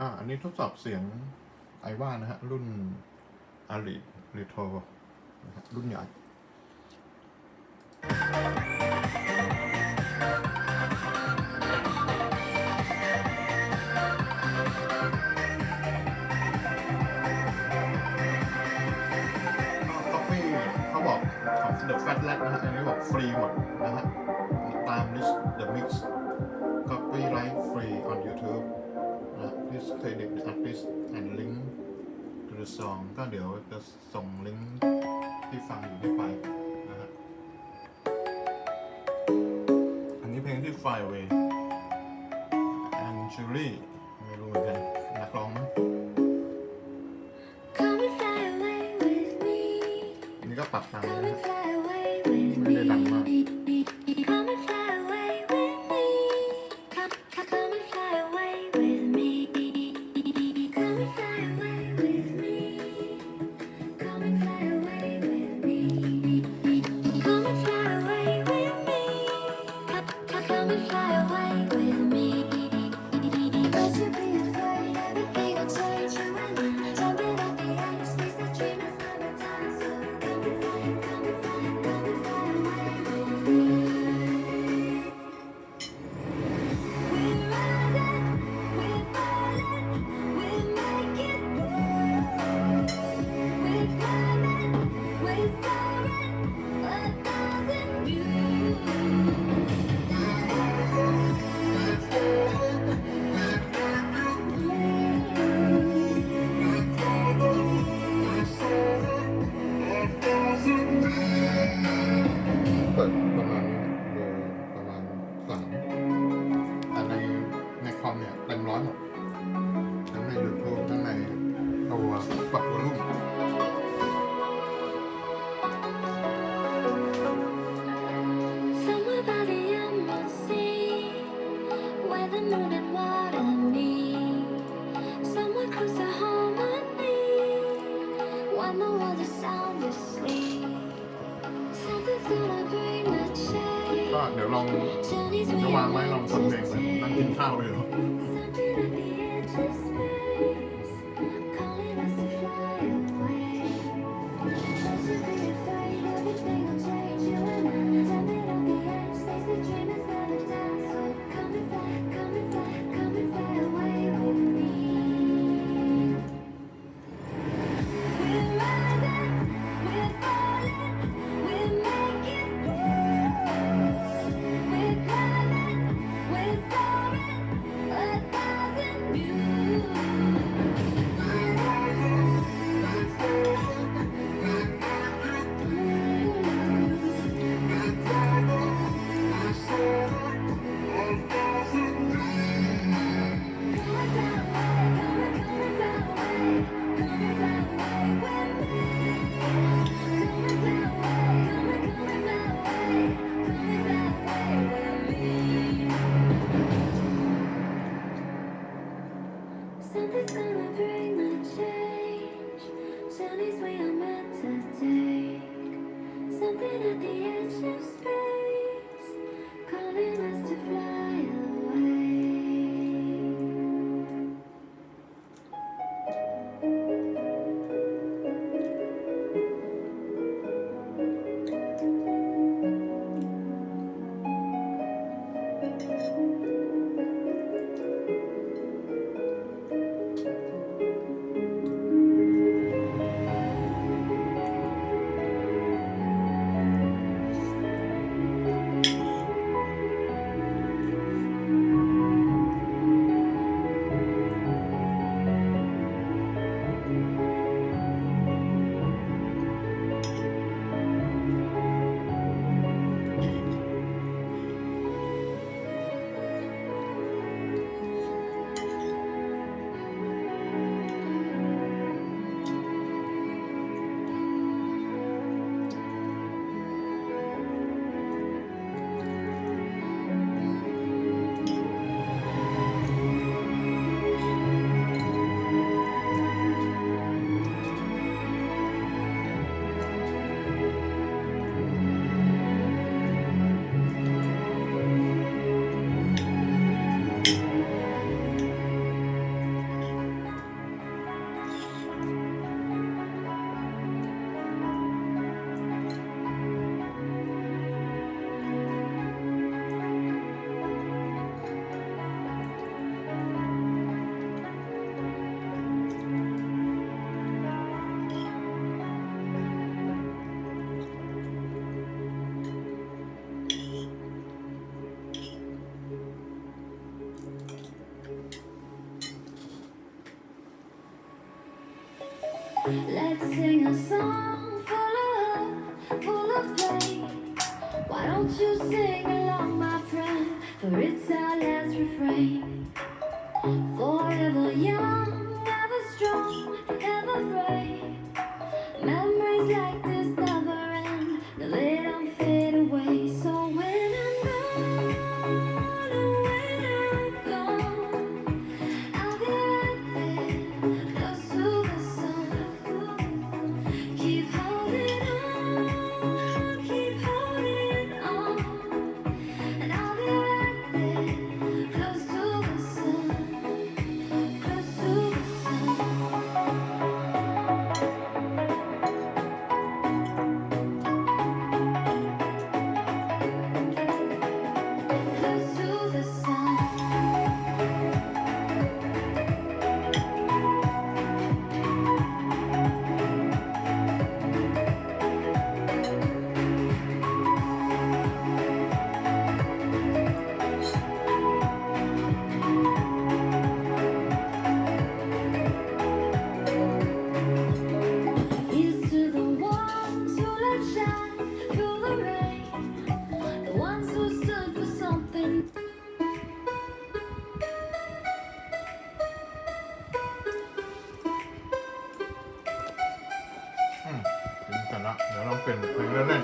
อันนี้ทดสอบเสียงไอว่านะฮะรุ่นอาริเรโทรรุ่นใหญ่เขาบอกของ TheFatRat นะฮะอันนี้บอกฟรีหมดนะฮะตาม list the mix copyright free on YouTube นะ please credit the artist and link to the song ก็เดี๋ยวจะส่งลิงก์ที่ฟังอยู่ที่ไปนะฮะอันนี้เพลงที่ Fly Away and Julie ไม่รู้เหมือนกันนักร้องมั้งอันนี้ก็ปรับตามนี้นะไม่ได้ดังมากประมาณประมาณ3แต่ในคอมเนี่ยเต็มร้อยหมดทั้งใน YouTube ทั้งในตัวปรับวอลลุ่มก็เดี๋ยวลองจะวางไว้ลองฟังเพลงเลยนั่งกินข้าวอยู่ Let's sing a song full of hope, full of pain. Why don't you sing along, my friend? For it's our last refrain. Forever young, ever strong, ever brave. Memories like this never end. No, they don't fade away. So when I'm gone, oh, when I'm gone, I'll be right there, close to the sun. Keep holding on, keep holding on, and I'll be right there, close to the sun, close to the sun. Close to the sun. Here's to the ones who let shine through the rain, the ones who stood for something. ถึงกันละเดี๋ยวลองเปลี่ยนเพลงเล่น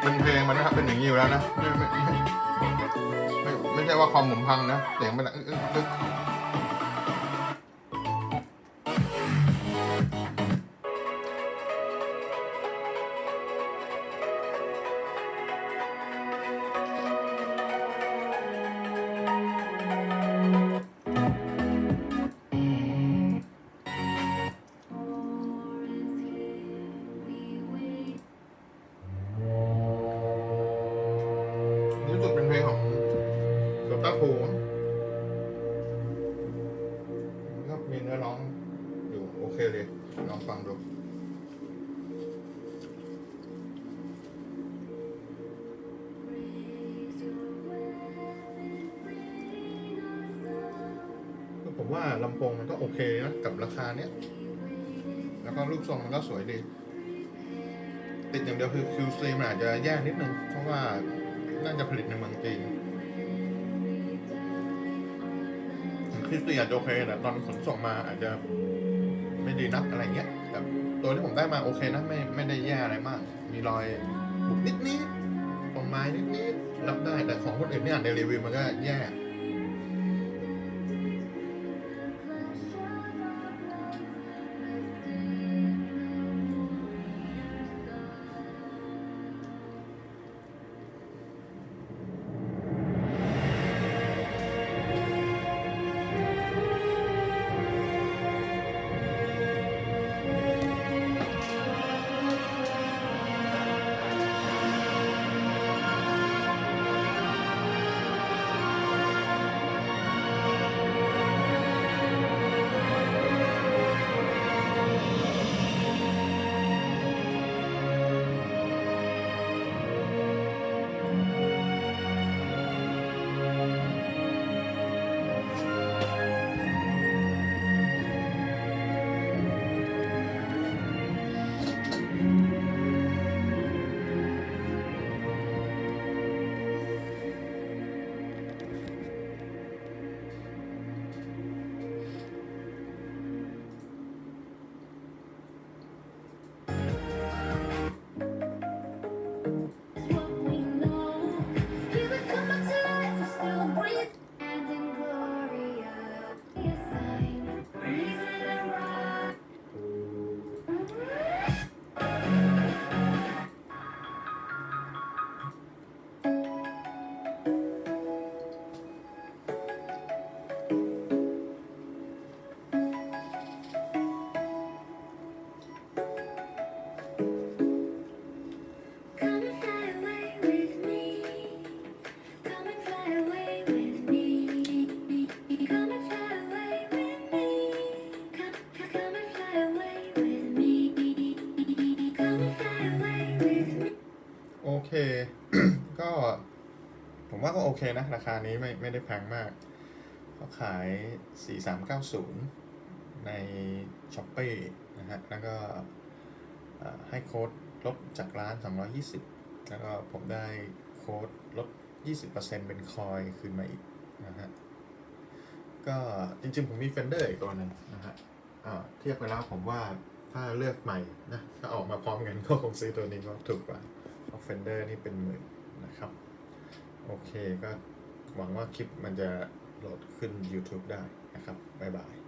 เป็นเพลงมันนะครับเป็นอย่างนี้อยู่แล้วนะไม่ใช่ว่าคอมผมพังนะเสียงมันอึกรู้สึกเป็นเพลงของดร.ภูก็มีเนื้อร้องอยู่โอเคเลยลองฟังดูผมว่าลำโพงมันก็โอเคนะกับราคาเนี้ยแล้วก็รูปทรงมันก็สวยดีติดอย่างเดียวคือ QC มันอาจจะแย่นิดนึงเพราะว่าน่าจะผลิตในเมืองจีนQC อาจจะโอเคแต่ตอนขนส่งมาอาจจะไม่ดีนักอะไรเงี้ยแต่ตัวที่ผมได้มาโอเคนะไม่ได้แย่อะไรมากมีรอยบุกนิดตรงไม้นิดรับได้แต่ของคนอื่นที่อ่านในรีวิวมันก็แย่ ก็ผมว่าก็โอเคนะ ราคานี้ไม่ได้แพงมากเขาขาย 4390 ใน shopee นะฮะแล้วก็ให้โค้ดลดจากร้าน 220 แล้วก็ผมได้โค้ดลด 20% เป็นคอยคืนมาอีกนะฮะก็จริงๆผมมี fender อีกตัวหนึงนะฮะเทียบไปแล้วผมว่าถ้าเลือกใหม่นะถ้าออกมาพร้อมกันก็คงซื้อตัวนี้ก็ถูกกว่าเพราะ fender นี่เป็นหมื่นนะครับโอเคก็หวังว่าคลิปมันจะโหลดขึ้น YouTube ได้นะครับบ๊ายบาย